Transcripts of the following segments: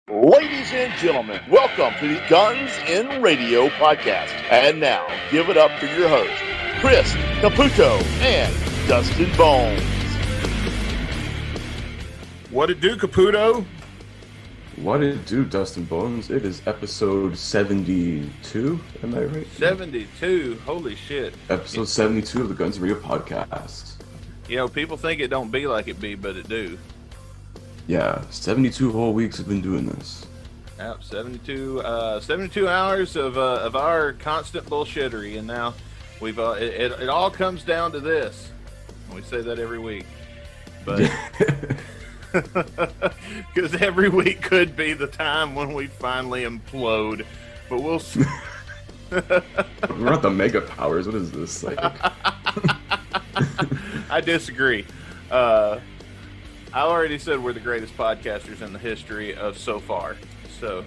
Ladies and gentlemen, welcome to the Guns in Radio podcast. And now, give it up for your hosts, Chris, Caputo, and Dustin Bonez. What it do, Caputo? What it do, Dustin Bonez? It is episode 72, am I right? 72, holy shit. Episode 72 of the Guns in Radio podcast. You know, people think it don't be like it be, but it do. Yeah, 72 whole weeks have been doing this. Yep, 72 hours of our constant bullshittery, and now we've it all comes down to this. We say that every week, but because every week could be the time when we finally implode. But we'll see. We're not the mega powers. What is this? Like? I disagree. I already said we're the greatest podcasters in the history of so far. So,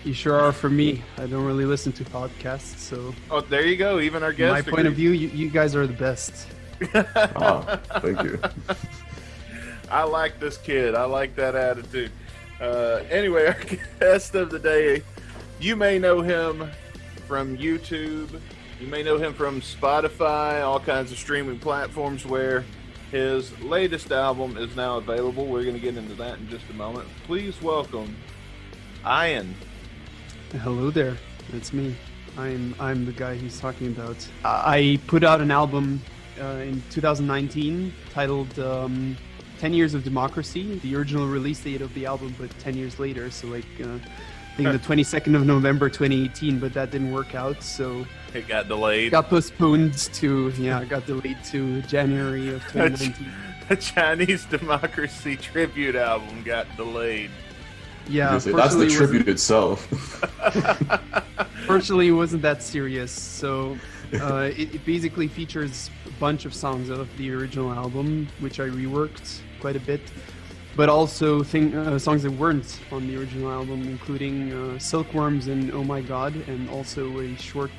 you sure are for me. I don't really listen to podcasts, so. Oh, there you go. Even our guests. My point of view, you guys are the best. Oh, thank you. I like this kid. I like that attitude. Anyway, our guest of the day, you may know him from YouTube. You may know him from Spotify, all kinds of streaming platforms where his latest album is now available. We're going to get into that in just a moment. Please welcome Aien. Hello there. It's me. I'm the guy he's talking about. I put out an album in 2019 titled 10 Years of Democracy. The original release date of the album, but 10 years later. So like, I think the 22nd of November 2018, but that didn't work out. So it got delayed. Got postponed to, got delayed to January of 2019. A Chinese Democracy tribute album got delayed. Yeah, that's the tribute itself. Fortunately, it wasn't that serious. So it basically features a bunch of songs of the original album, which I reworked quite a bit, but also songs that weren't on the original album, including Silkworms and Oh My God, and also a short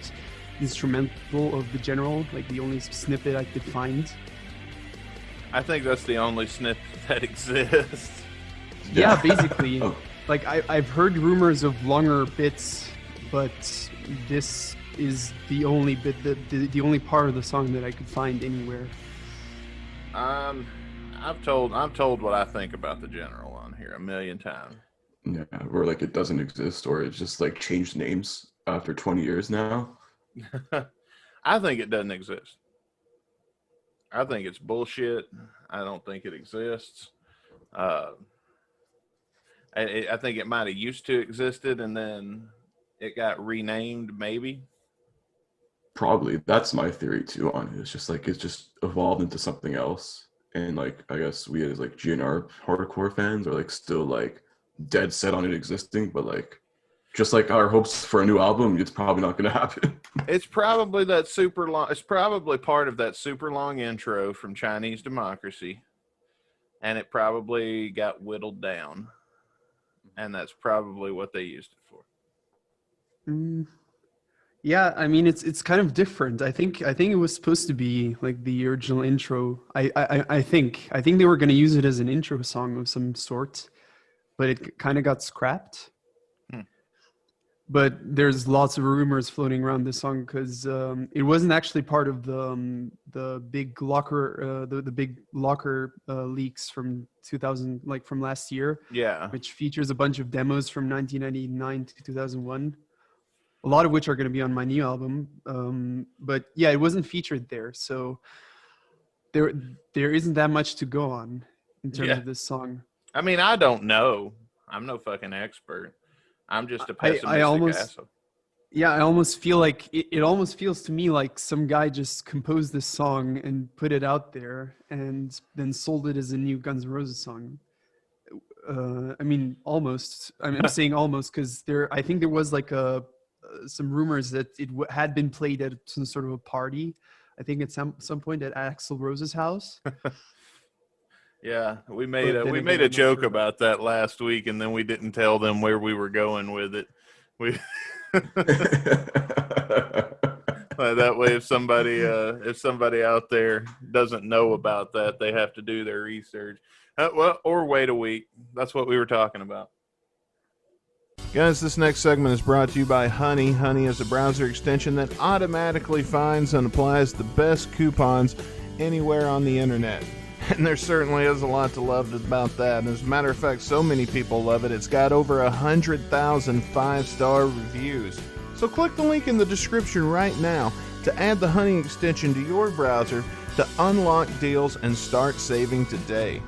instrumental of The General, like the only snippet I could find. I think that's the only snippet that exists. Yeah, basically. Like I've heard rumors of longer bits, but this is the only bit, the only part of the song that I could find anywhere. I've told what I think about The General on here a million times. Yeah, where like it doesn't exist, or it's just like changed names after 20 years now. I think it doesn't exist. I think it's bullshit. I don't think it exists. I think it might have used to existed and then it got renamed, maybe. Probably. That's my theory too on it. It's just like it's just evolved into something else. And like I guess we as like GNR hardcore fans are like still like dead set on it existing, but like just like our hopes for a new album, it's probably not going to happen. It's probably that super long. It's probably part of that super long intro from Chinese Democracy, and it probably got whittled down, and that's probably what they used it for. Yeah, I mean it's kind of different. I think it was supposed to be like the original intro. I think they were going to use it as an intro song of some sort, but it kind of got scrapped. But there's lots of rumors floating around this song because it wasn't actually part of the big locker the big locker leaks from 2000, like from last year. Yeah, which features a bunch of demos from 1999 to 2001. A lot of which are going to be on my new album. But yeah, it wasn't featured there, so there isn't that much to go on in terms of this song. I mean, I don't know. I'm no fucking expert. I'm just a pessimistic asshole. Yeah, I almost feel like it almost feels to me like some guy just composed this song and put it out there and then sold it as a new Guns N' Roses song. I mean, almost. I'm saying almost because I think there was like some rumors that it had been played at some sort of a party. I think at some point at Axl Rose's house. Yeah, we made a joke about that last week, and then we didn't tell them where we were going with it. That way, if somebody out there doesn't know about that, they have to do their research. Well, or wait a week. That's what we were talking about. Guys, this next segment is brought to you by Honey. Honey is a browser extension that automatically finds and applies the best coupons anywhere on the internet. And there certainly is a lot to love about that. As a matter of fact, so many people love it. It's got over 100,000 5-star reviews. So click the link in the description right now to add the Honey extension to your browser to unlock deals and start saving today.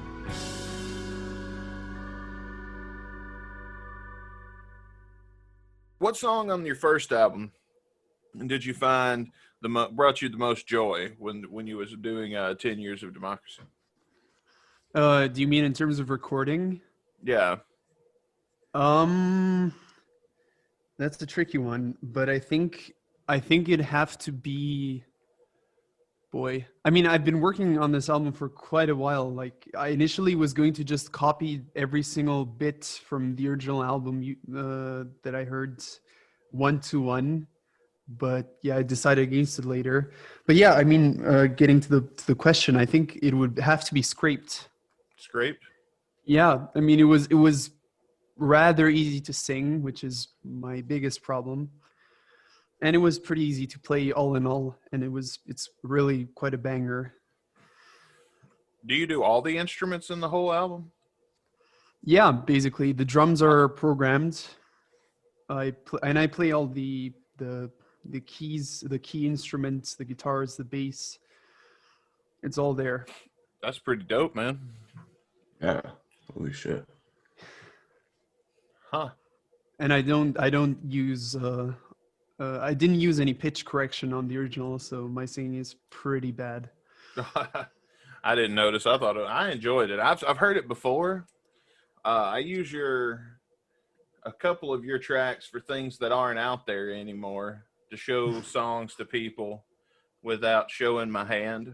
What song on your first album did you find brought you the most joy when you was doing 10 Years of Democracy? Do you mean in terms of recording? Yeah. That's a tricky one, but I think it'd have to be. Boy, I mean, I've been working on this album for quite a while. Like, I initially was going to just copy every single bit from the original album that I heard 1-to-1, but yeah, I decided against it later. But yeah, I mean, getting to the question, I think it would have to be Scraped. Scraped? Yeah, I mean, it was rather easy to sing, which is my biggest problem. And it was pretty easy to play all in all, and it's really quite a banger. Do you do all the instruments in the whole album? Yeah, basically the drums are programmed. I play all the keys, the key instruments, the guitars, the bass. It's all there. That's pretty dope, man. Yeah. Holy shit. Huh. And I don't use I didn't use any pitch correction on the original, so my singing is pretty bad. I didn't notice. I enjoyed it. I've heard it before. I use a couple of your tracks for things that aren't out there anymore to show songs to people without showing my hand.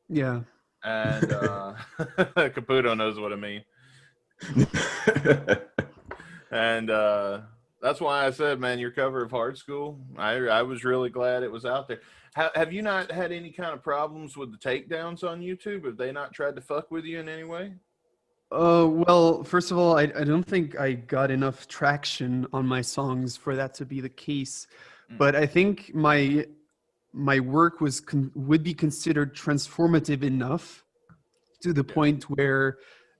Yeah. And Caputo knows what I mean. And that's why I said, man, your cover of Hard School, I was really glad it was out there. Have you not had any kind of problems with the takedowns on YouTube? Have they not tried to fuck with you in any way? Well, first of all, I don't think I got enough traction on my songs for that to be the case. But I think my work would be considered transformative enough to the point where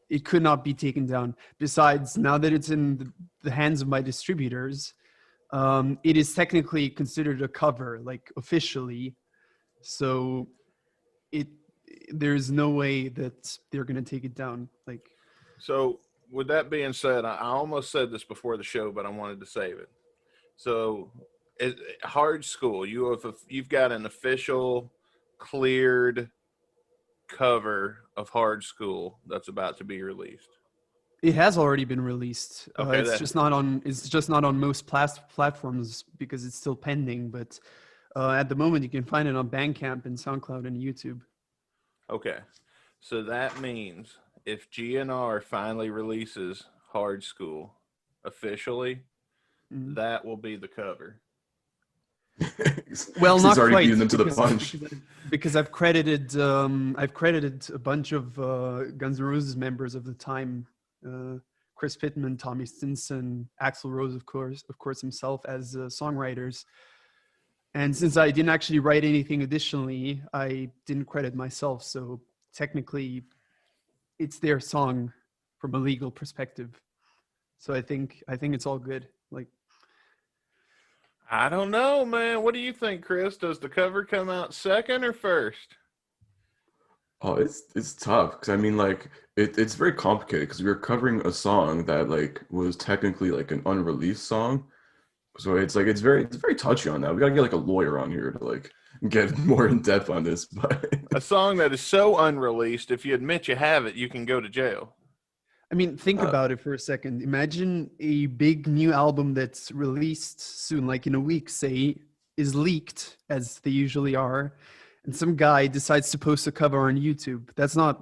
it could not be taken down. Besides, now that it's in the hands of my distributors, it is technically considered a cover, like officially. So there's no way that they're going to take it down. Like, so with that being said, I almost said this before the show, but I wanted to save it. So Hard School, you've got an official cleared cover of Hard School that's about to be released. It has already been released. Okay, it's just not on most platforms because it's still pending. But at the moment, you can find it on Bandcamp and SoundCloud and YouTube. Okay, so that means if GNR finally releases Hard School officially, that will be the cover. Well, not already quite, beaten them to the punch. Because I've credited a bunch of Guns N' Roses members of the time, Chris Pittman, Tommy Stinson, Axl Rose, of course himself, as songwriters. And since I didn't actually write anything additionally, I didn't credit myself. So technically, it's their song from a legal perspective. So I think it's all good. Like, I don't know, man. What do you think, Chris? Does the cover come out second or first? Oh, it's tough because I mean, like, it's very complicated because we were covering a song that like was technically like an unreleased song, so it's very touchy on that. We gotta get like a lawyer on here to like get more in depth on this. But a song that is so unreleased, if you admit you have it, you can go to jail. I mean, think about it for a second. Imagine a big new album that's released soon, like in a week, say, is leaked, as they usually are, and some guy decides to post a cover on YouTube. That's not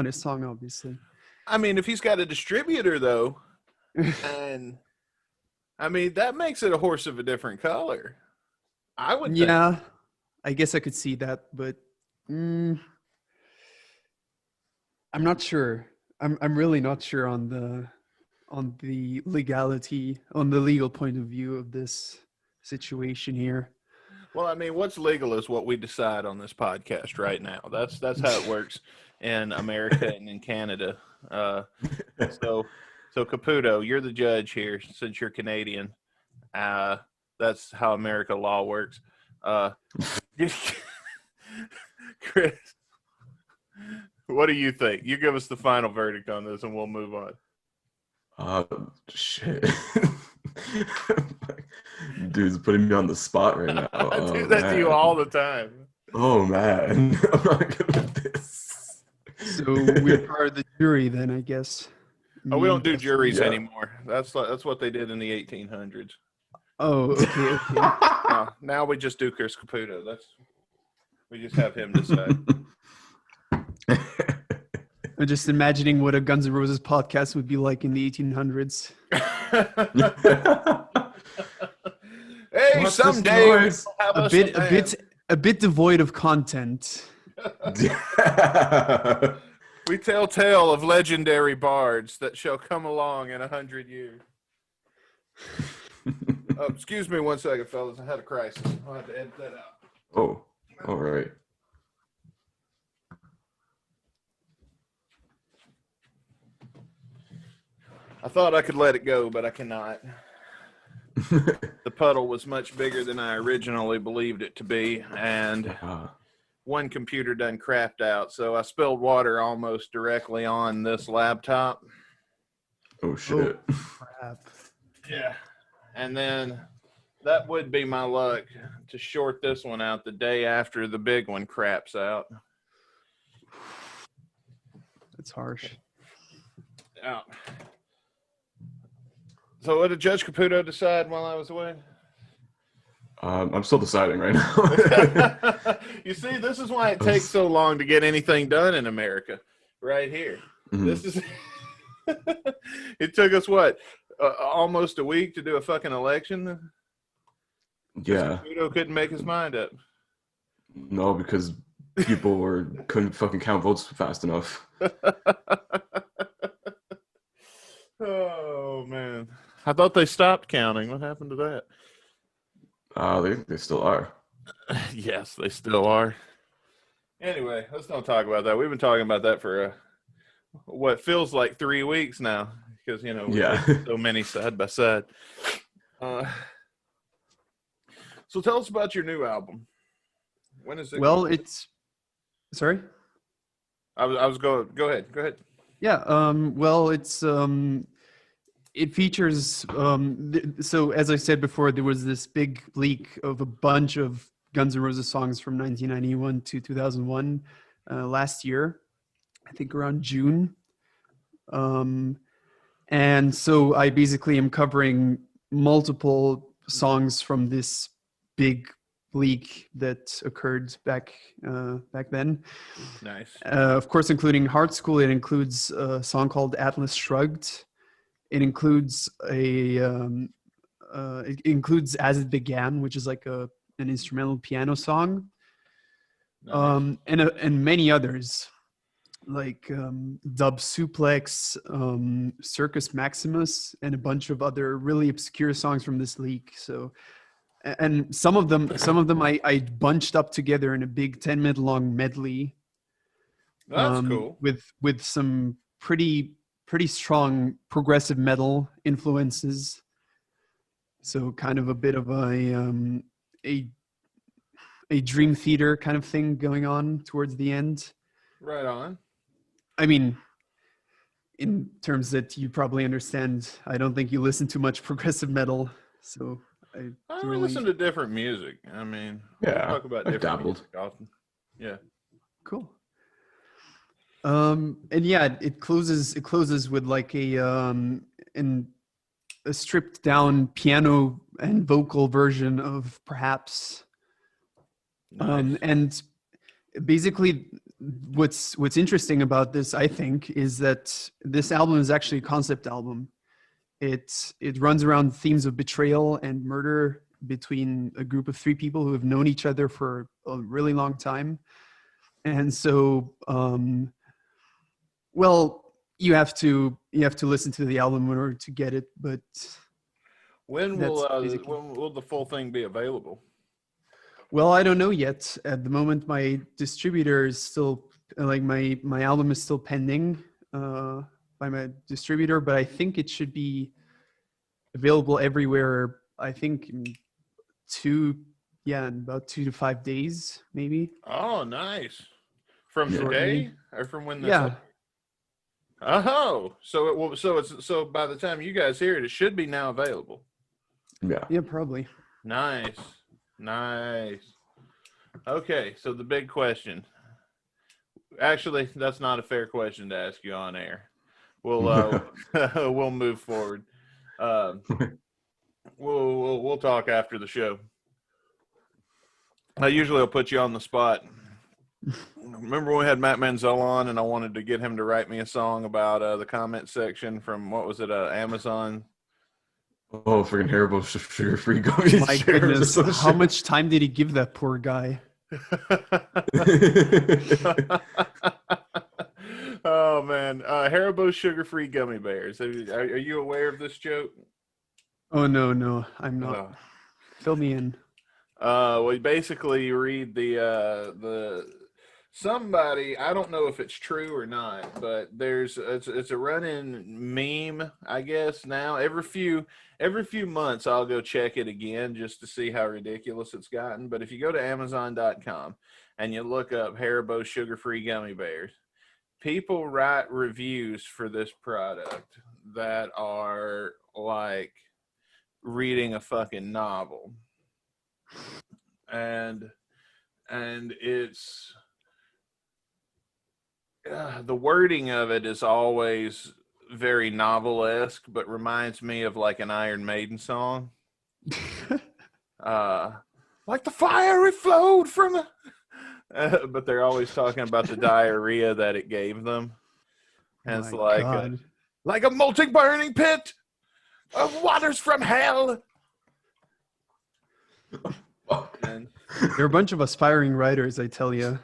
his song, obviously. I mean, if he's got a distributor, though, and I mean, that makes it a horse of a different color. I would think. Yeah, I guess I could see that, but I'm not sure. I'm really not sure on the legality, on the legal point of view of this situation here. Well, I mean, what's legal is what we decide on this podcast right now. That's how it works in America and in Canada. So Caputo, you're the judge here since you're Canadian. That's how America law works. Chris, what do you think? You give us the final verdict on this, and we'll move on. Shit. Dude's putting me on the spot right now. I do that to you all the time. Oh man, I'm not good with this. So we're part of the jury then, I guess. Oh, we don't do juries anymore. That's what they did in the 1800s. Oh, okay. Now we just do Chris Caputo. We just have him decide. I'm just imagining what a Guns N' Roses podcast would be like in the 1800s. Hey, What's someday we'll this have a bit devoid of content. We tell tale of legendary bards that shall come along in 100 years. Excuse me 1 second, fellas. I had a crisis. I'll have to edit that out. Oh, all right. I thought I could let it go, but I cannot. The puddle was much bigger than I originally believed it to be, and one computer done crapped out, so I spilled water almost directly on this laptop. Oh shit. Crap. Yeah. And then that would be my luck to short this one out the day after the big one craps out. That's harsh. Yeah. So what did Judge Caputo decide while I was away? I'm still deciding right now. You see, this is why it takes so long to get anything done in America. Right here. Mhm. This is. It took us what? Almost a week to do a fucking election. Yeah. Caputo couldn't make his mind up. No, because people couldn't fucking count votes fast enough. Oh man, I thought they stopped counting. What happened to that? They still are. Yes, they still are. Anyway, let's not talk about that. We've been talking about that for what feels like 3 weeks now, because we did so many side by side. So tell us about your new album. When is it? Well, it's sorry. I was going. Go ahead. Yeah. Well, it's it features. So as I said before, there was this big leak of a bunch of Guns N' Roses songs from 1991 to 2001 last year. I think around June. And so I basically am covering multiple songs from this big leak that occurred back then. Nice. Of course, including Hard School. It includes a song called Atlas Shrugged. It includes it includes As It Began, which is like an instrumental piano song. Nice. And many others like Dub Suplex, Circus Maximus, and a bunch of other really obscure songs from this leak. So, and some of them I bunched up together in a big 10-minute long medley. That's cool. With some pretty strong progressive metal influences. So kind of a bit of a Dream Theater kind of thing going on towards the end. Right on. I mean, in terms that you probably understand, I don't think you listen to much progressive metal, so I listen to different music. I mean, we talk about different dabbled. music often. Yeah. Cool. And yeah, it closes with like a stripped down piano and vocal version of Perhaps. Nice. And basically what's interesting about this, I think, is that this album is actually a concept album. It runs around themes of betrayal and murder between a group of 3 people who have known each other for a really long time. And so Well, you have to listen to the album in order to get it, but When that's will basically. when will the full thing be available? Well, I don't know yet. At the moment, my distributor is still like my album is still pending by my distributor, but I think it should be available everywhere. I think in about 2 to 5 days, maybe. Oh, nice. From Yeah. today or from when this? Yeah, Oh, so it will. So by the time you guys hear it, it should be now available. Yeah. yeah, probably. Nice. Okay, so the big question. Actually, that's not a fair question to ask you on air. We'll we'll move forward. We'll talk after the show. I usually will put you on the spot. Remember when we had Matt Manzel on, and I wanted to get him to write me a song about the comment section from what was it, Amazon? Oh, freaking Haribo sugar-free gummies. My goodness, how much time did he give that poor guy? Oh man, Haribo sugar-free gummy bears. Are you aware of this joke? Oh no, I'm not. Fill me in. Well, basically, you read the somebody. I don't know if it's true or not, but it's a run-in meme, I guess. Now every few months, I'll go check it again just to see how ridiculous it's gotten. But if you go to Amazon.com and you look up Haribo sugar-free gummy bears, people write reviews for this product that are like reading a fucking novel. And it's the wording of it is always very novel-esque, but reminds me of like an Iron Maiden song. Like the fire it flowed from the but they're always talking about the diarrhea that it gave them. And it's like a molten burning pit of waters from hell. And They're a bunch of aspiring writers, I tell you.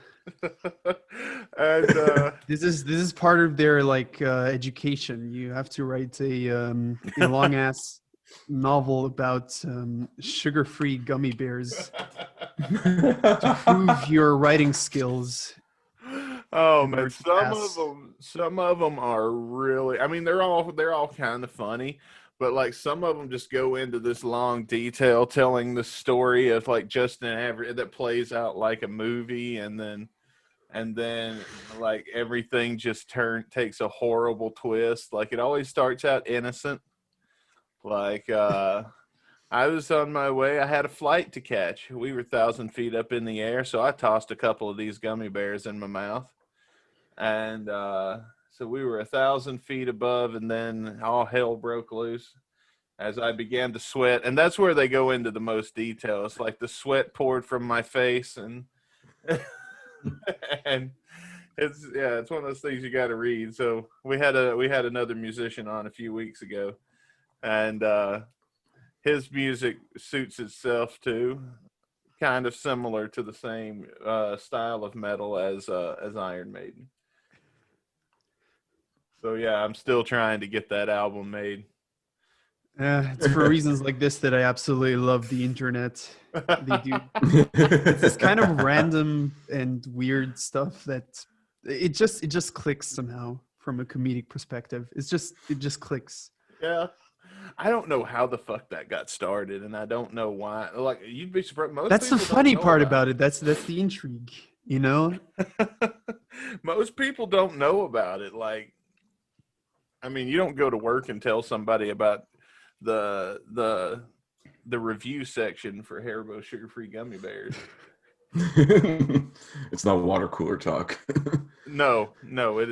and This is part of their education. You have to write a long ass novel about sugar-free gummy bears to prove your writing skills. Oh man, some of them are really. I mean, they're all kind of funny. But like some of them just go into this long detail telling the story of like Justin Average that plays out like a movie, and then like everything just takes a horrible twist. Like it always starts out innocent. Like I was on my way. I had a flight to catch. We were 1,000 feet up in the air, so I tossed a couple of these gummy bears in my mouth, and so we were 1,000 feet above, and then all hell broke loose as I began to sweat. And that's where they go into the most detail. It's like the sweat poured from my face, and and it's one of those things you got to read. So we had another musician on a few weeks ago, and his music suits itself to kind of similar to the same style of metal as Iron Maiden. So yeah, I'm still trying to get that album made. It's for reasons like this that I absolutely love the internet. They do. It's this kind of random and weird stuff that it just clicks somehow from a comedic perspective. It just clicks. Yeah. I don't know how the fuck that got started, and I don't know why. Like, you'd be surprised. That's the funny part about it. That's the intrigue, you know? Most people don't know about it. Like, I mean, you don't go to work and tell somebody about the review section for Haribo sugar-free gummy bears. It's not water cooler talk. No, it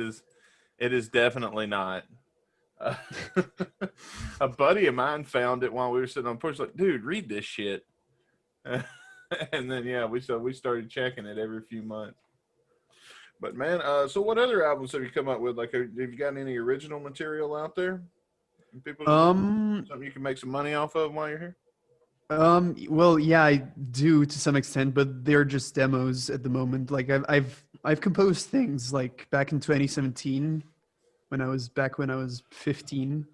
is definitely not. A buddy of mine found it while we were sitting on the porch, like, dude, read this shit. And then we started checking it every few months. But man, so what other albums have you come up with? Like, have you got any original material out there? People, something you can make some money off of while you're here? Well, yeah, I do to some extent, but they're just demos at the moment. Like I've composed things like back in 2017. when I was 15.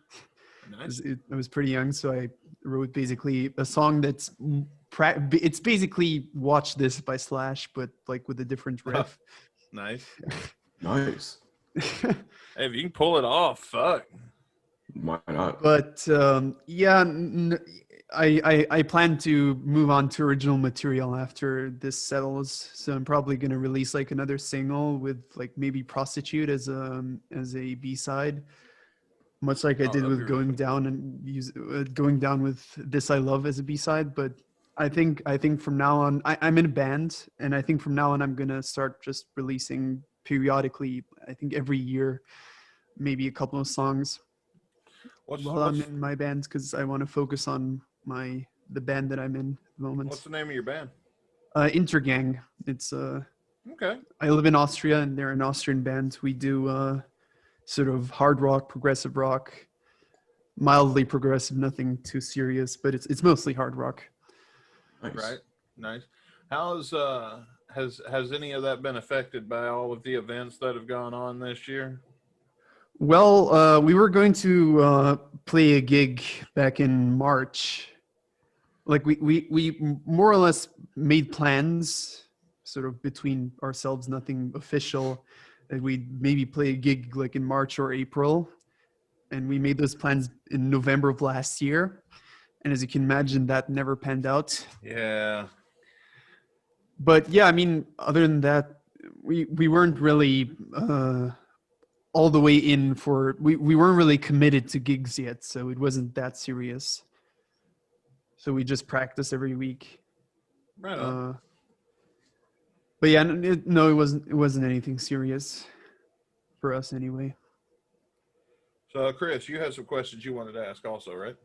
Nice. I was pretty young, so I wrote basically a song that's it's basically "Watch This" by Slash, but like with a different riff. Nice. Nice. Hey, if you can pull it off, fuck. Why not? But yeah, I plan to move on to original material after this settles. So I'm probably gonna release like another single with like maybe "Prostitute" as a B-side. Much like I did that'd with be really Going Down and Going Down with This I Love as a B-side. But I think from now on, I'm in a band, and I think from now on I'm gonna start just releasing periodically. I think every year, maybe a couple of songs while I'm in my band, because I want to focus on the band that I'm in at the moment. What's the name of your band? Intergang. It's Okay. I live in Austria, and they're an Austrian band. We do sort of hard rock, progressive rock, mildly progressive, nothing too serious, but it's mostly hard rock. Nice. Right. Nice. How's has any of that been affected by all of the events that have gone on this year? Well, we were going to play a gig back in March. Like we more or less made plans sort of between ourselves, nothing official, that we'd maybe play a gig like in March or April. And we made those plans in November of last year. And as you can imagine, that never panned out. Yeah. But yeah, I mean, other than that, we weren't really all the way in for, we weren't really committed to gigs yet. So it wasn't that serious. So we just practiced every week. Right on. But yeah, no, it wasn't anything serious for us anyway. So, Chris, you had some questions you wanted to ask also, right?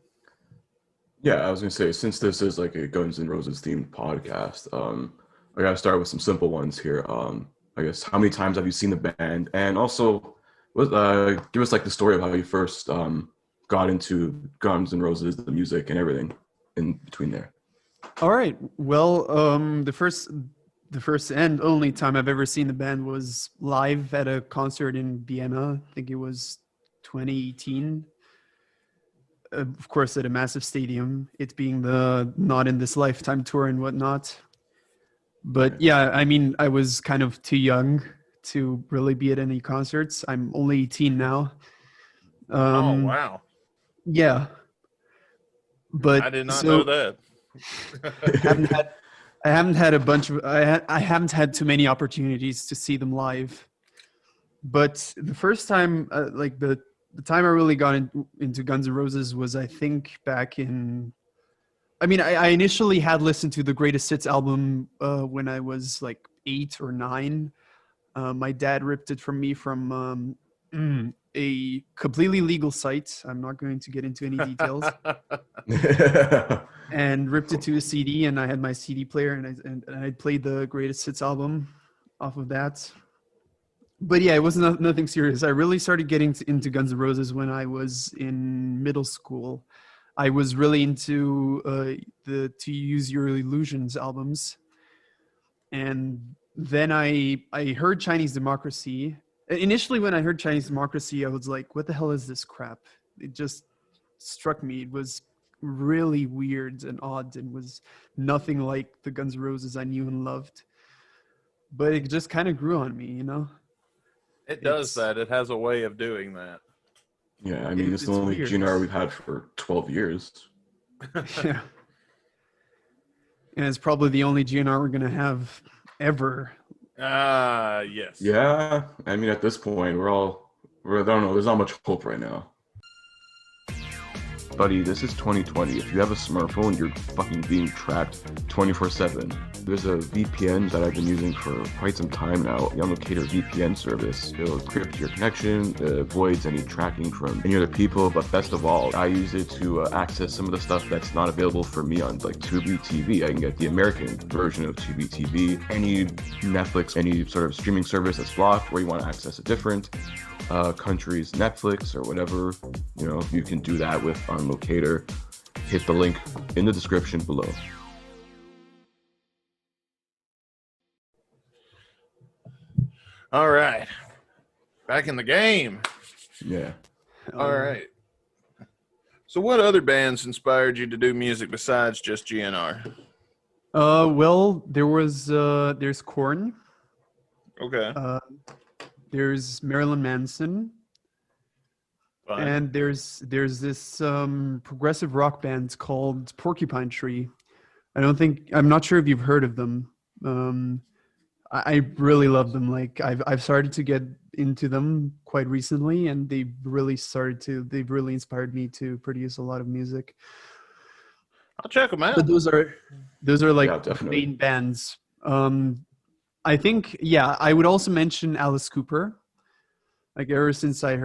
Yeah, I was gonna say, since this is like a Guns N' Roses themed podcast, I gotta start with some simple ones here. I guess, how many times have you seen the band, and also, give us like the story of how you first got into Guns N' Roses, the music and everything in between there. All right. Well, the first and only time I've ever seen the band was live at a concert in Vienna. I think it was 2018. Of course, at a massive stadium, it being the Not in This Lifetime tour and whatnot. But yeah, I mean, I was kind of too young to really be at any concerts. I'm only 18 now. Oh, wow. Yeah. But I did not know that. I haven't had a bunch of, I haven't had too many opportunities to see them live. But the first time, like the time I really got into Guns N' Roses was, I think, back in, I mean, I initially had listened to the Greatest Hits album when I was like 8 or 9. My dad ripped it from me from a completely legal site. I'm not going to get into any details. And ripped it to a CD, and I had my CD player, and I played the Greatest Hits album off of that. But yeah, it was nothing serious. I really started getting into Guns N' Roses when I was in middle school. I was really into the To Use Your Illusions albums. And then I heard Chinese Democracy. Initially, when I heard Chinese Democracy, I was like, what the hell is this crap? It just struck me. It was really weird and odd and was nothing like the Guns N' Roses I knew and loved. But it just kind of grew on me, you know? It does that. It has a way of doing that. Yeah, I mean, it's the only weird. GNR we've had for 12 years. Yeah. And it's probably the only GNR we're going to have ever. Yes. Yeah, I mean, at this point, I don't know, there's not much hope right now. Buddy, this is 2020. If you have a smartphone, you're fucking being tracked 24/7. There's a VPN that I've been using for quite some time now, the Unlocator VPN service. It'll encrypt your connection, it avoids any tracking from any other people, but best of all, I use it to access some of the stuff that's not available for me on like Tubi TV. I can get the American version of Tubi TV, any Netflix, any sort of streaming service that's blocked, where you want to access a different country's Netflix or whatever, you know, you can do that with Unlocator. Hit the link in the description below. All right. Back in the game. Yeah. All right. So what other bands inspired you to do music besides just GNR? Well, there's Korn. Okay. There's Marilyn Manson. Fine. And there's this progressive rock band called Porcupine Tree. I'm not sure if you've heard of them. I really love them. Like I've started to get into them quite recently, and they've really inspired me to produce a lot of music. I'll check them out. But those are like Yeah, the definitely. main bands. I think, yeah, I would also mention Alice Cooper. Like ever since I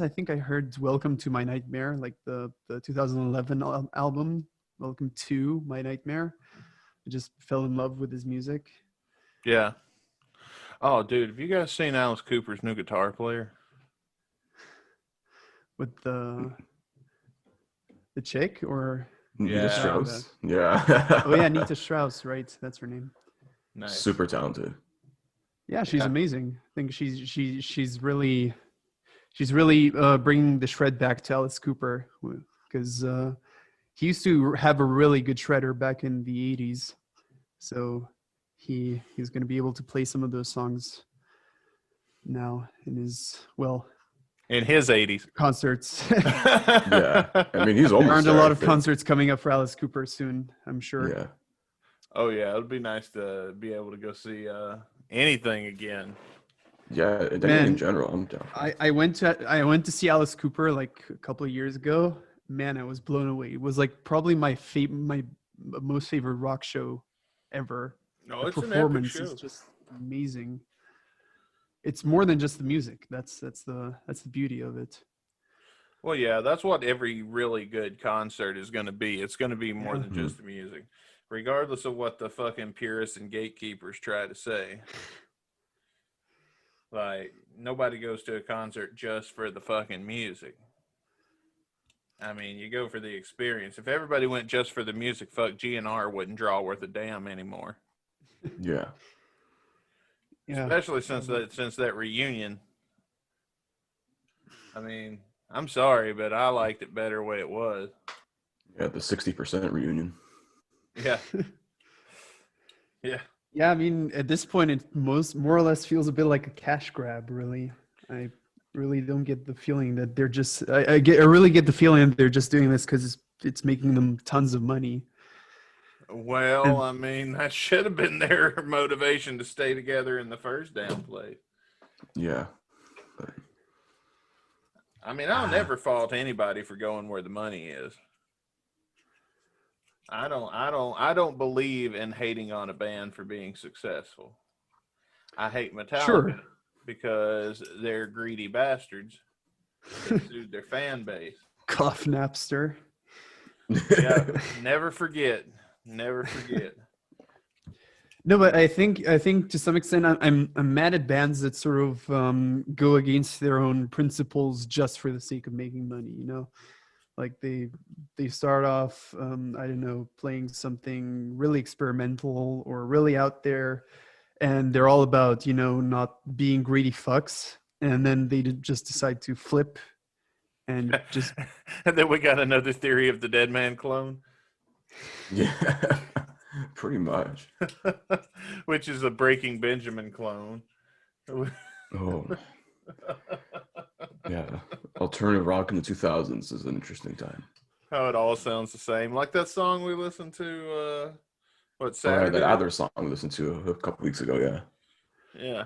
think I heard Welcome to My Nightmare, like the 2011 album, Welcome to My Nightmare, I just fell in love with his music. Yeah. Oh, dude, have you guys seen Alice Cooper's new guitar player? With the chick, or Nita Yeah. Strauss. Yeah. oh yeah, Nita Strauss, right? That's her name. Nice. Super talented. Yeah, she's Yeah. amazing. I think she's really bringing the shred back to Alice Cooper, because he used to have a really good shredder back in the 80s. So he's going to be able to play some of those songs now in his In his 80s. concerts. Yeah. I mean, he's There almost aren't a there, lot I of think. concerts coming up for Alice Cooper soon, I'm sure. Yeah. Oh, yeah. It would be nice to be able to go see anything again. Yeah, and Man, in general, I'm down. I went to see Alice Cooper like a couple of years ago. Man, I was blown away. It was like probably my most favorite rock show ever. No, The it's an epic performance show. is just amazing. It's more than just the music. That's the beauty of it. Well, yeah, that's what every really good concert is going to be. It's going to be more Yeah. than just the music, regardless of what the fucking purists and gatekeepers try to say. Like, nobody goes to a concert just for the fucking music. I mean, you go for the experience. If everybody went just for the music, fuck, GNR wouldn't draw worth a damn anymore. Yeah. Yeah. Especially since that reunion. I mean, I'm sorry, but I liked it better the way it was. Yeah, the 60% reunion. Yeah. Yeah. Yeah, I mean, at this point, it more or less feels a bit like a cash grab. Really, I really don't get the feeling that they're just. I really get the feeling that they're just doing this because it's making them tons of money. Well, I mean, that should have been their motivation to stay together in the first damn place. Yeah. But, I mean, I'll never fault anybody for going where the money is. I don't believe in hating on a band for being successful. I hate Metallica Sure. because they're greedy bastards. They sued their fan base. Cough Napster. Yeah, never forget. Never forget. No, but I think to some extent I'm mad at bands that sort of go against their own principles just for the sake of making money. You know, like they start off I don't know, playing something really experimental or really out there, and they're all about, you know, not being greedy fucks, and then they just decide to flip and just And then we got another theory of the Dead Man clone. yeah. Pretty much. Which is a Breaking Benjamin clone. Oh. Yeah. Alternative rock in the 2000s is an interesting time. How it all sounds the same. Like that song we listened to, Or Saturday? that Adler song we listened to a couple weeks ago, yeah. Yeah.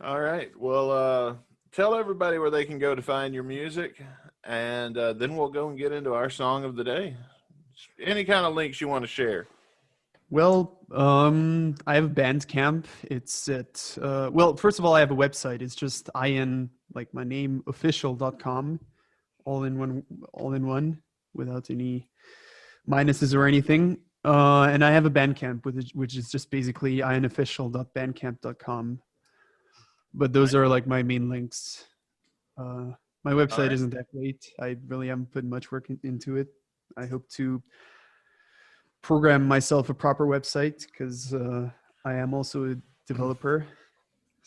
All right. Well, tell everybody where they can go to find your music, and then we'll go and get into our song of the day. Any kind of links you want to share. Well, I have a Bandcamp. It's at well, first of all, I have a website. It's just Aien, like my name, official.com, all in one, without any minuses or anything. And I have a Bandcamp, which is just basically aienofficial.bandcamp.com. But those are like my main links. My website right. isn't that great. I really haven't put much work into it. I hope to program myself a proper website because I am also a developer.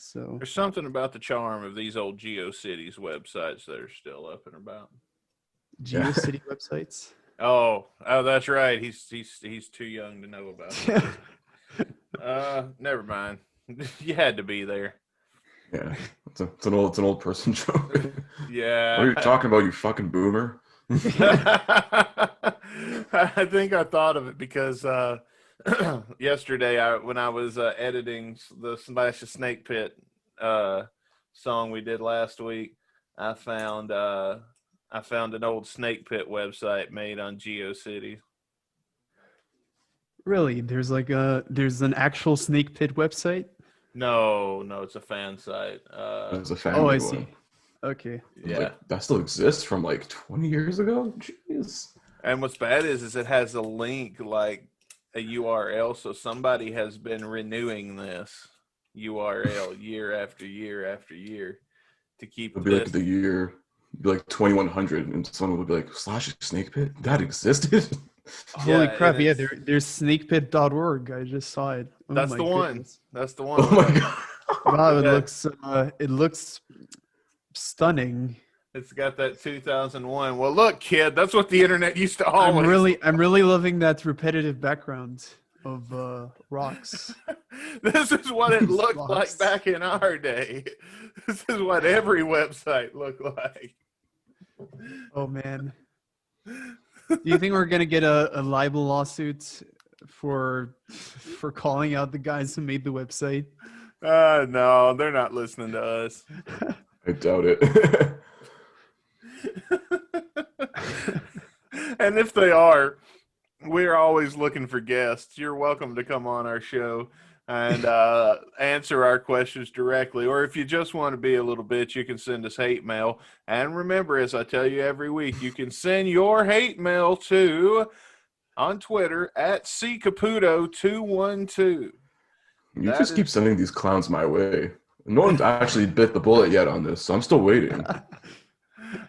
So There's something about the charm of these old GeoCities websites that are still up and about. GeoCity websites. Oh, that's right. He's too young to know about it. Never mind. You had to be there. Yeah, it's an old person joke. Yeah. What are you talking about, you fucking boomer? I think I thought of it because yesterday, when I was editing the Slash a Snake Pit song we did last week, I found an old Snake Pit website made on GeoCities. Really? There's an actual Snake Pit website? No, it's a fan site. It's a family Oh, I one. see. Okay. Yeah. Like, that still exists from like 20 years ago? Jeez. And what's bad is it has a link, like a URL, so somebody has been renewing this URL year after year after year to keep It'll be like the year, be like 2100, and someone would be like, Slash Snake Pit? That existed? Holy Yeah, crap! and Yeah, it's- there's snakepit.org. I just saw it. Oh That's my the one. goodness. That's the one. Oh my god. Wow, Yeah. it looks stunning. It's got that 2001. Well, look, kid, that's what the internet used to always. I'm really loving that repetitive background of rocks. This is what it looked Rocks. like back in our day. This is what every website looked like. Oh man. Do you think we're gonna get a libel lawsuit for calling out the guys who made the website? No, they're not listening to us. I doubt it. And if they are, we're always looking for guests. You're welcome to come on our show and answer our questions directly. Or if you just want to be a little bitch, you can send us hate mail. And remember, as I tell you every week, you can send your hate mail on Twitter at Caputo212. You just keep sending these clowns my way. No one's actually bit the bullet yet on this, so I'm still waiting.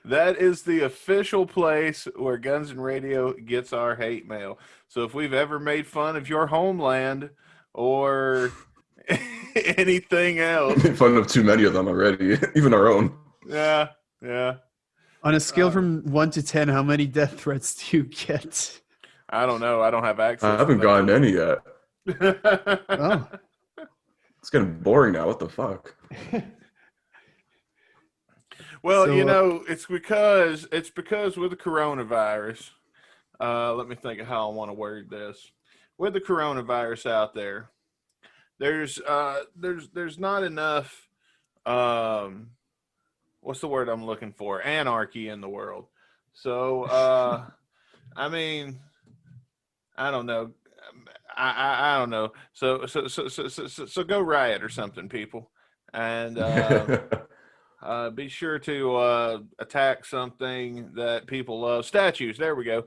That is the official place where Guns and Radio gets our hate mail. So if we've ever made fun of your homeland or anything else. Made fun of too many of them already, even our own. Yeah. On a scale from 1 to 10, how many death threats do you get? I don't know. I don't have access. I haven't gotten any yet. Oh. It's getting boring now. What the fuck? Well, So, it's because with the coronavirus, let me think of how I want to word this. With the coronavirus out there, there's not enough what's the word I'm looking for? Anarchy in the world. So I mean, I don't know. I don't know. So go riot or something, people, and be sure to attack something that people love. Statues. There we go.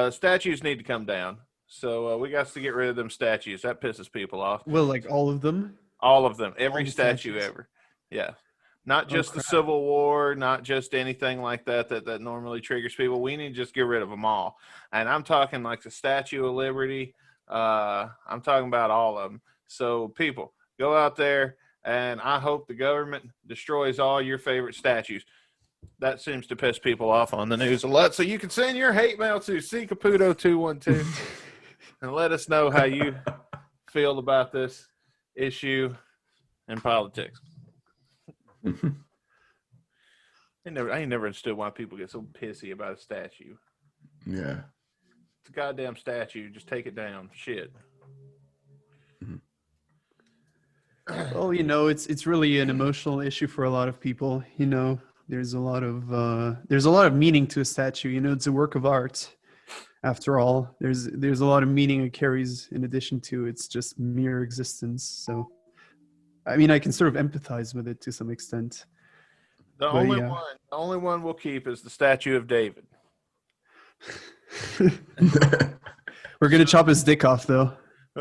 Statues need to come down. So we got to get rid of them statues. That pisses people off. well, like all of them? All of them. Every All the statue statues? ever. Yeah. Not just the crap. Civil War, not just anything like that normally triggers people. We need to just get rid of them all. And I'm talking like the Statue of Liberty. I'm talking about all of them. So people, go out there, and I hope the government destroys all your favorite statues. That seems to piss people off on the news a lot. So you can send your hate mail to Caputo212 and let us know how you feel about this issue in politics. I ain't never understood why people get so pissy about a statue. Yeah. It's a goddamn statue. Just take it down. Shit. Well, it's really an emotional issue for a lot of people. There's a lot of meaning to a statue. It's a work of art. After all, there's a lot of meaning it carries in addition to its just mere existence. So, I mean, I can sort of empathize with it to some extent. The only one we'll keep is the statue of David. We're gonna chop his dick off, though.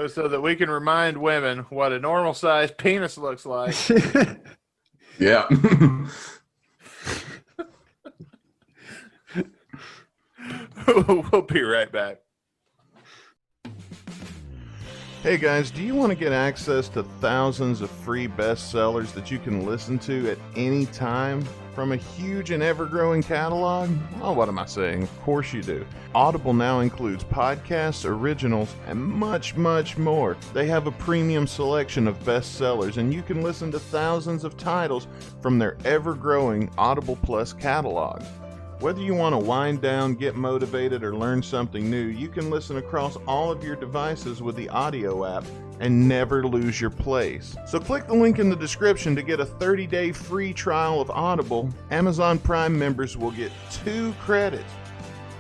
So that we can remind women what a normal sized penis looks like. Yeah. We'll be right back. Hey guys, do you want to get access to thousands of free bestsellers that you can listen to at any time from a huge and ever-growing catalog? Oh, what am I saying? Of course you do. Audible now includes podcasts, originals, and much, much more. They have a premium selection of bestsellers, and you can listen to thousands of titles from their ever-growing Audible Plus catalog. Whether you want to wind down, get motivated, or learn something new, you can listen across all of your devices with the audio app and never lose your place. So click the link in the description to get a 30-day free trial of Audible. Amazon Prime members will get 2 credits,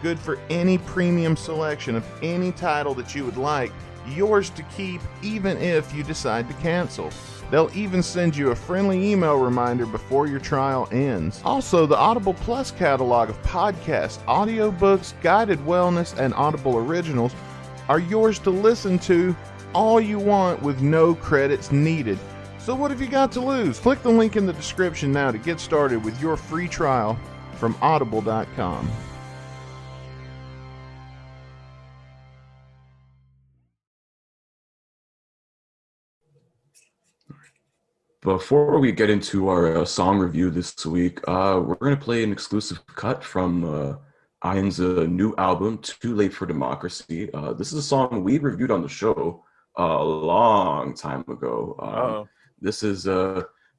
good for any premium selection of any title that you would like, yours to keep even if you decide to cancel. They'll even send you a friendly email reminder before your trial ends. Also, the Audible Plus catalog of podcasts, audiobooks, guided wellness, and Audible originals are yours to listen to all you want with no credits needed. So what have you got to lose? Click the link in the description now to get started with your free trial from audible.com. Before we get into our song review this week, we're going to play an exclusive cut from Aien's new album, Too Late for Democracy. This is a song we reviewed on the show a long time ago. This is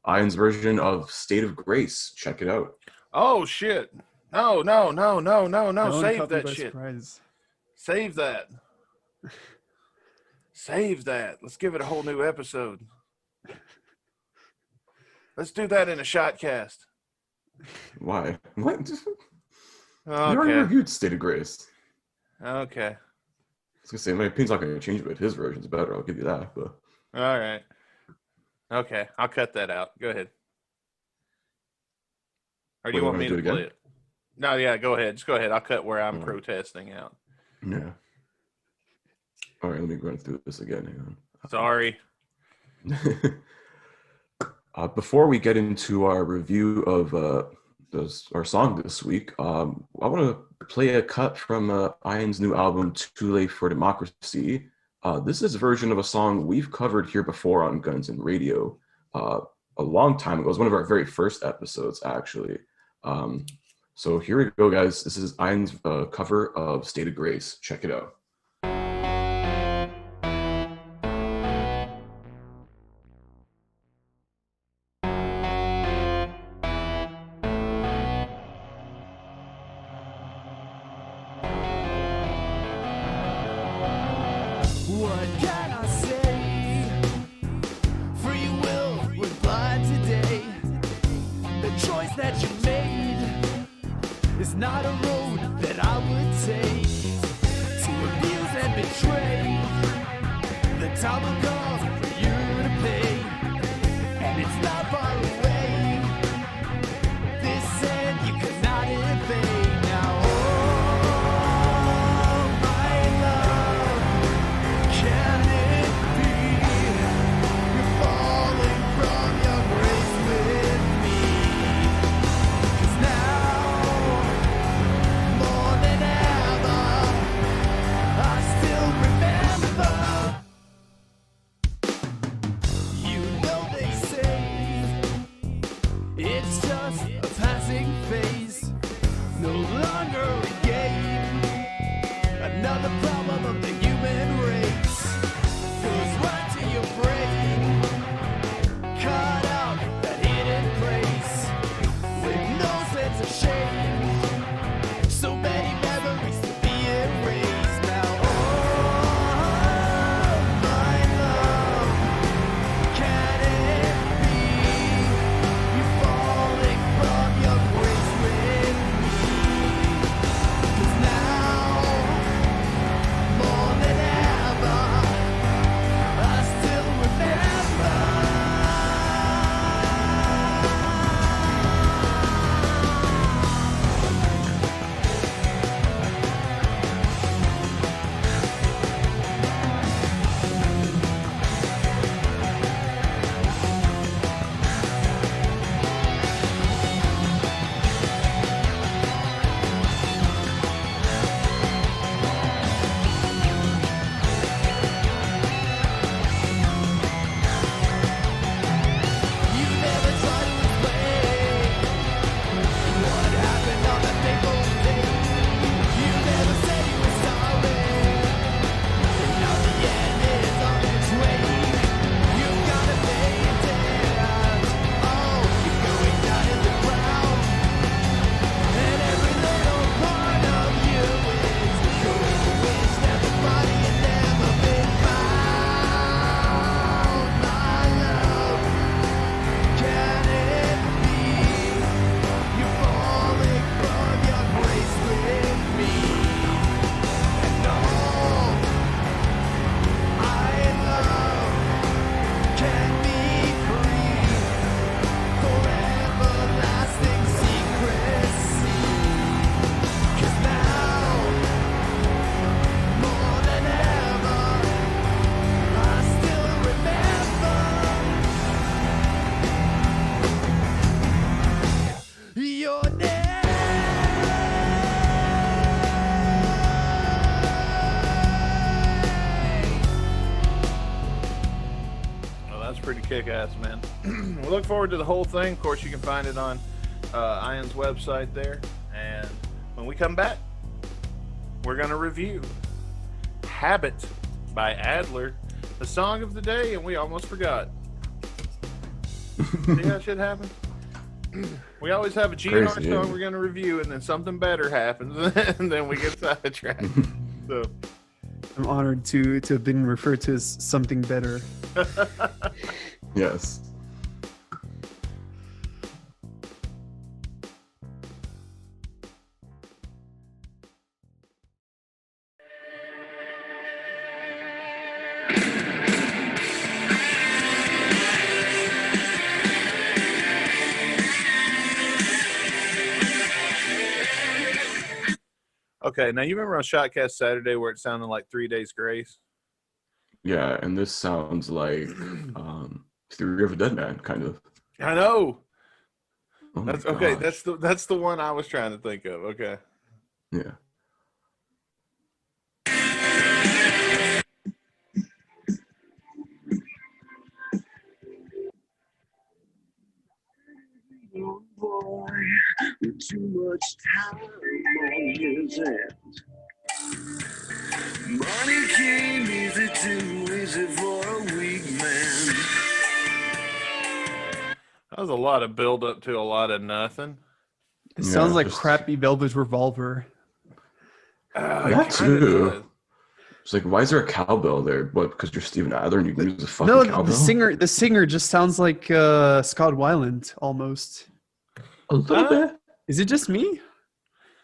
Aien's version of State of Grace. Check it out. Oh, shit. No. Save that shit. Surprise. Save that. Save that. Let's give it a whole new episode. Let's do that in a shot cast. Why? What? Okay. You already reviewed State of Grace. Okay. I was going to say, my opinion's not going to change, but his version's better. I'll give you that. But all right. Okay. I'll cut that out. Go ahead. Or do you want me to play it? No, yeah, go ahead. Just go ahead. I'll cut where I'm protesting out. Yeah. All right, let me run through this again. Hang on. Sorry. Before we get into our review of our song this week, I want to play a cut from Aien's new album, Too Late for Democracy. This is a version of a song we've covered here before on Guns and Radio a long time ago. It was one of our very first episodes, actually. So here we go, guys. This is Aien's cover of State of Grace. Check it out. What can I say? Free will was blind today. The choice that you made is not a road that I would take. To abuse and betray, the time will come for you to pay. And it's not far away. This end you cannot evade. Now kick-ass, man. We look forward to the whole thing. Of course, you can find it on Aien's website there. And when we come back, we're going to review Habit by Adler, the song of the day, and we almost forgot. See how shit happens? We always have a GNR Crazy, song yeah. we're going to review, and then something better happens, and then we get sidetracked. So, I'm honored to have been referred to as something better. Yes. okay, now you remember on Shotcast Saturday where it sounded like 3 Days Grace? Yeah, and this sounds like Theory of a Dead Man, kind of. I know. Oh my That's okay. gosh. That's the one I was trying to think of. Okay. Yeah. Young boy with too much time on his hands. Money came easy too easy for a weak man. That was a lot of build up to a lot of nothing. It Yeah, sounds like just- crappy Velvet Revolver. That It kinda too. does. It's like, why is there a cowbell there? What, because you're Steven Adler and you can use a fucking No, cowbell? the singer just sounds like Scott Weiland almost. A little bit. Is it just me?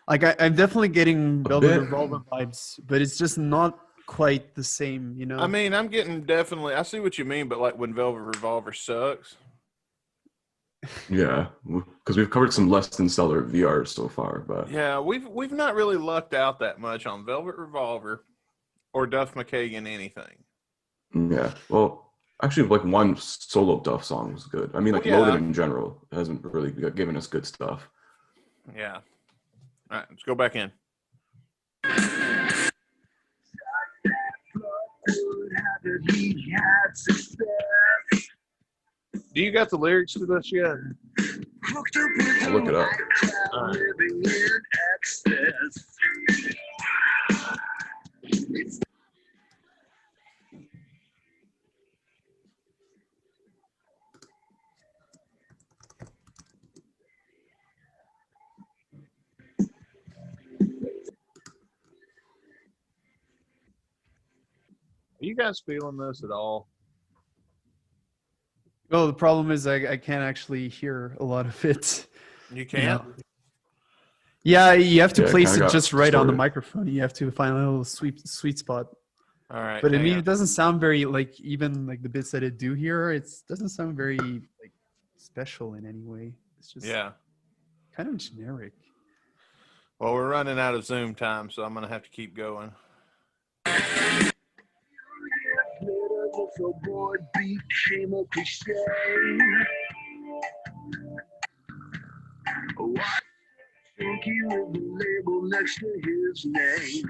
Like I'm definitely getting A Velvet bit. Revolver vibes, but it's just not quite the same, you know. I mean, I'm getting definitely. I see what you mean, but like when Velvet Revolver sucks. Yeah, because we've covered some less than stellar VR so far, but Yeah, we've not really lucked out that much on Velvet Revolver or Duff McKagan anything. yeah. Well, actually, like one solo Duff song was good. I mean, like Well, yeah. Loaded in general hasn't really given us good stuff. Yeah. All right, let's go back in. He had success. Do you got the lyrics to this yet? Hooked up with I'll look it up. All right. living in excess. Are you guys feeling this at all? Well, the problem is I can't actually hear a lot of it. You can't. Yeah, you have to Yeah, it place kinda it got just right on the distorted. microphone. You have to find a little sweet spot. All right. But I hang mean, on. it doesn't sound very like even like the bits that it do here. It doesn't sound very like special in any way. It's just Yeah. kind of generic. Well, we're running out of Zoom time, so I'm gonna have to keep going. So boy became a cliche. Why think he with the label next to his name?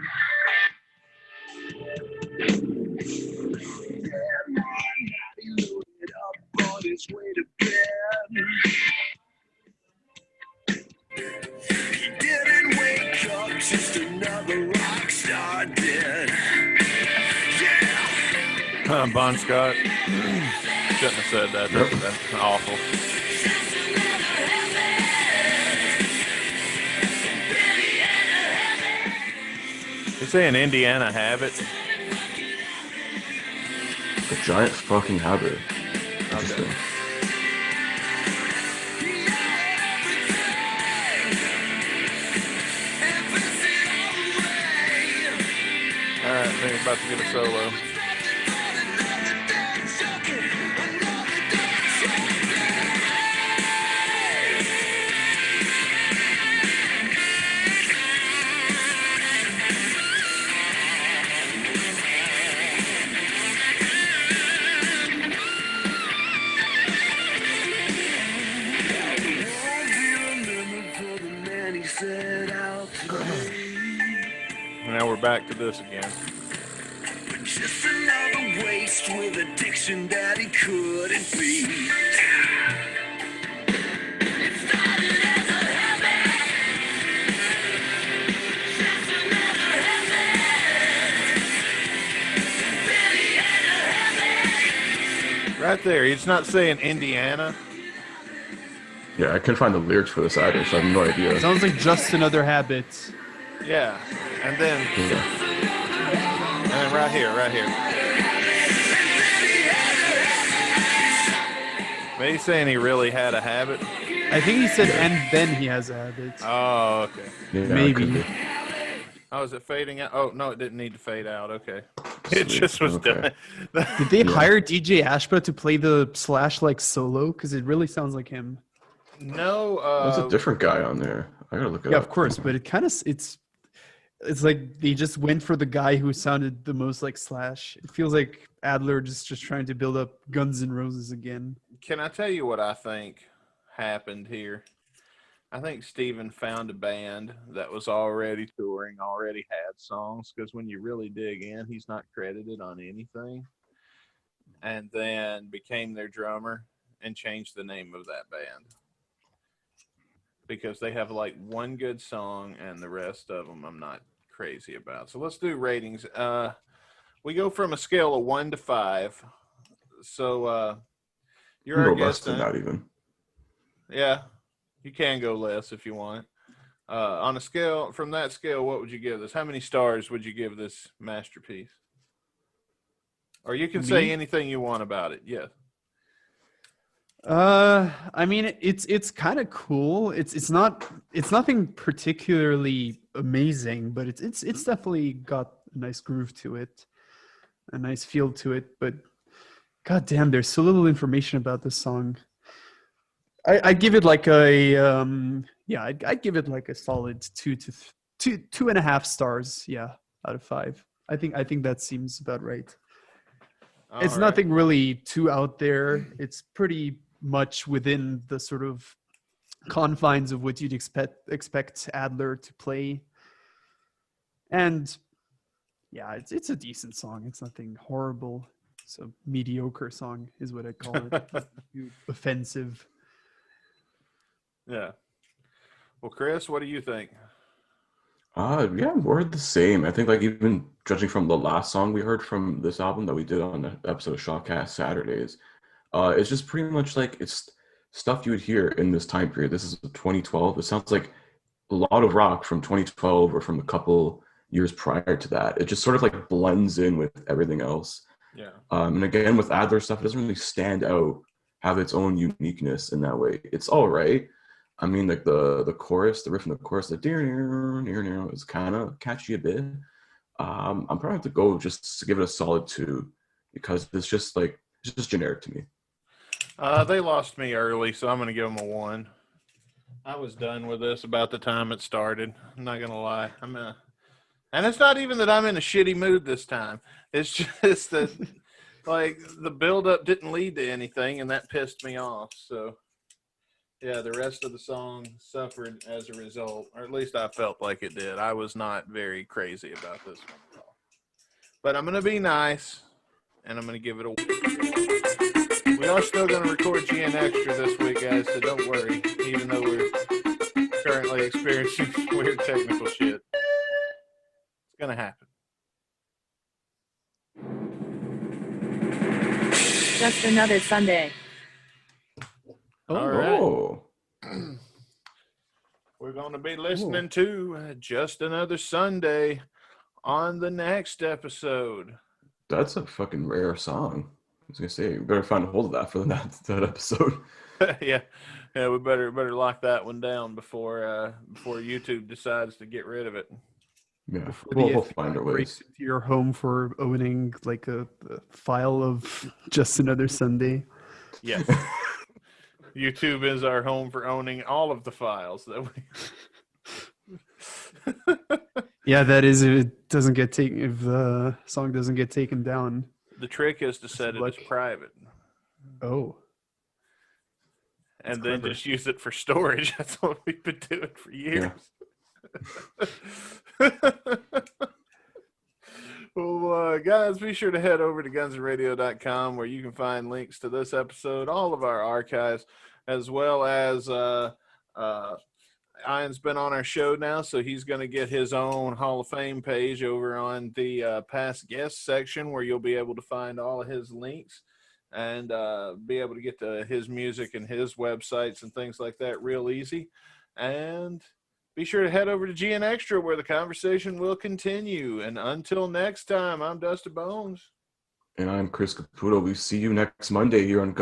That night he loaded up on his way to bed. He didn't wake up, just another rock star did. Bon Scott. Shouldn't have said that. That's awful. You're saying Indiana Habit? A giant fucking habit. Interesting. Okay. All right, I think I'm about to get a solo. Now we're back to this again. Just another waste with addiction that he couldn't beat. It started as a habit. Just another habit. Then he had a habit. Right there. He's not saying Indiana. Yeah, I couldn't find the lyrics for this either, so I have no idea. Sounds like just another habit. Yeah. And then Yeah. right here. But he's saying he really had a habit. I think he said, and then he has a habit. Oh, okay. Yeah, it Maybe. could be. Oh, is it fading out? Oh, no, it didn't need to fade out. Okay. It Sweet. just was Okay. done. Did they Yeah. hire DJ Ashba to play the Slash like solo? Because it really sounds like him. No. There's a different guy on there. I gotta look it Yeah, up. of course, but it kind of it's like they just went for the guy who sounded the most like Slash. It feels like Adler just trying to build up Guns N' Roses again. Can I tell you what I think happened here? I think Steven found a band that was already touring, already had songs, because when you really dig in, he's not credited on anything. And then became their drummer and changed the name of that band. Because they have like one good song and the rest of them I'm not crazy about. So let's do ratings. We go from a scale of 1 to 5. So you're our No less guest. than that even. Yeah, you can go less if you want. On a scale, from that scale, what would you give this? How many stars would you give this masterpiece? Or you can say anything you want about it. Yes. I mean, it's kind of cool. It's nothing particularly amazing, but it's definitely got a nice groove to it, a nice feel to it. But god damn, there's so little information about this song. I'd give it like a I'd give it like a solid 2.5 stars. Yeah, out of 5. I think that seems about right. It's All right. nothing really too out there. It's pretty much within the sort of confines of what you'd expect Adler to play. And yeah, it's a decent song. It's nothing horrible. It's a mediocre song is what I call it. Offensive. Yeah. Well, Chris, what do you think? Yeah, we're the same. I think like even judging from the last song we heard from this album that we did on the episode of Shawcast Saturdays, it's just pretty much like it's stuff you would hear in this time period. This is 2012. It sounds like a lot of rock from 2012 or from a couple years prior to that. It just sort of like blends in with everything else. Yeah. And again, with Adler stuff, it doesn't really stand out, have its own uniqueness in that way. It's all right. I mean, like the chorus, the riff in the chorus, the dear is kind of catchy a bit. I'm probably have to go just to give it a solid 2 because it's just generic to me. They lost me early, so I'm going to give them a 1. I was done with this about the time it started. I'm not going to lie. And it's not even that I'm in a shitty mood this time. It's just that, like, the buildup didn't lead to anything, and that pissed me off. So, yeah, the rest of the song suffered as a result, or at least I felt like it did. I was not very crazy about this one at all. But I'm going to be nice, and I'm going to give it a 1. We are still going to record GN Extra this week, guys, so don't worry, even though we're currently experiencing weird technical shit. It's going to happen. Just another Sunday. All right. Oh, We're going to be listening to Just Another Sunday on the next episode. that's a fucking rare song. I was gonna say, you better find a hold of that for that episode. yeah, we better lock that one down before YouTube decides to get rid of it. Yeah, The we'll FBI find our breaks ways. into your home for owning like a file of Just Another Sunday. Yes. YouTube is our home for owning all of the files that we. Yeah, that is if it doesn't get taken. If the song doesn't get taken down. The trick is to set it as private, Oh, and That's then clever. just use it for storage. That's what we've been doing for years. Yeah. Oh my Guys, be sure to head over to gunsradio.com where you can find links to this episode, all of our archives, as well as Aien's been on our show now, so he's going to get his own Hall of Fame page over on the past guest section where you'll be able to find all of his links and be able to get to his music and his websites and things like that real easy. And be sure to head over to GN Extra where the conversation will continue. And until next time, I'm Dustin Bonez. And I'm Chris Caputo. We see you next Monday here on